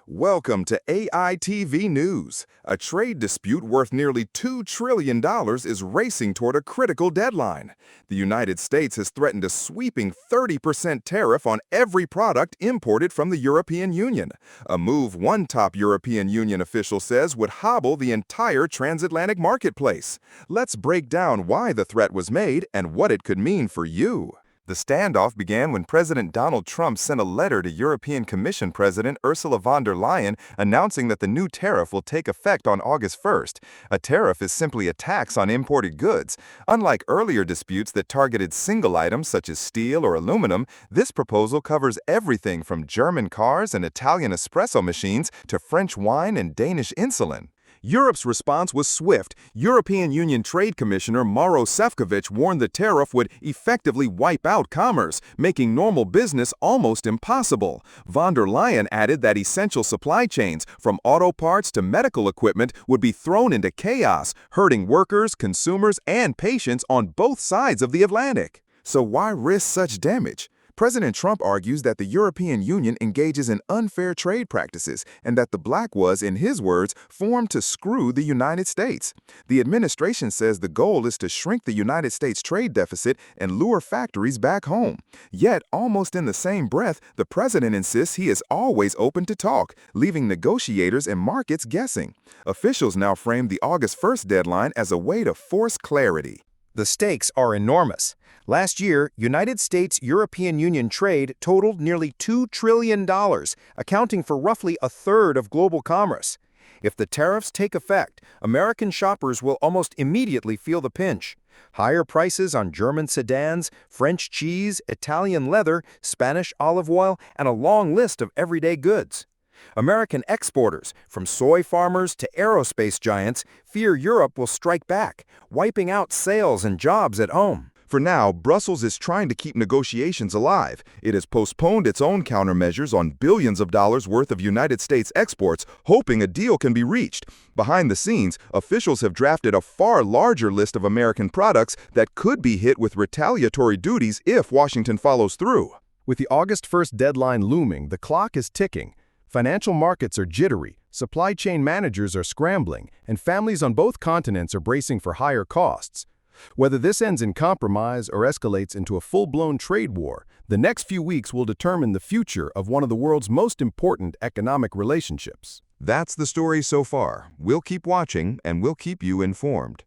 Welcome to AITV News. A trade dispute worth nearly $2 trillion is racing toward a critical deadline. The United States has threatened a sweeping 30% tariff on every product imported from the European Union, a move one top European Union official says would hobble the entire transatlantic marketplace. Let's break down why the threat was made and what it could mean for you. The standoff began when President Donald Trump sent a letter to European Commission President Ursula von der Leyen announcing that the new tariff will take effect on August 1st. A tariff is simply a tax on imported goods. Unlike earlier disputes that targeted single items such as steel or aluminum, this proposal covers everything from German cars and Italian espresso machines to French wine and Danish insulin. Europe's response was swift. European Union Trade Commissioner Mauro Sefcovic warned the tariff would effectively wipe out commerce, making normal business almost impossible. Von der Leyen added that essential supply chains, from auto parts to medical equipment, would be thrown into chaos, hurting workers, consumers, and patients on both sides of the Atlantic. So why risk such damage? President Trump argues that the European Union engages in unfair trade practices and that the bloc was, in his words, formed to screw the United States. The administration says the goal is to shrink the United States trade deficit and lure factories back home. Yet, almost in the same breath, the president insists he is always open to talk, leaving negotiators and markets guessing. Officials now frame the August 1st deadline as a way to force clarity. The stakes are enormous. Last year, United States-European Union trade totaled nearly $2 trillion, accounting for roughly a third of global commerce. If the tariffs take effect, American shoppers will almost immediately feel the pinch. Higher prices on German sedans, French cheese, Italian leather, Spanish olive oil, and a long list of everyday goods. American exporters, from soy farmers to aerospace giants, fear Europe will strike back, wiping out sales and jobs at home. For now, Brussels is trying to keep negotiations alive. It has postponed its own countermeasures on billions of dollars worth of United States exports, hoping a deal can be reached. Behind the scenes, officials have drafted a far larger list of American products that could be hit with retaliatory duties if Washington follows through. With the August 1st deadline looming, the clock is ticking. Financial markets are jittery, supply chain managers are scrambling, and families on both continents are bracing for higher costs. Whether this ends in compromise or escalates into a full-blown trade war, the next few weeks will determine the future of one of the world's most important economic relationships. That's the story so far. We'll keep watching and we'll keep you informed.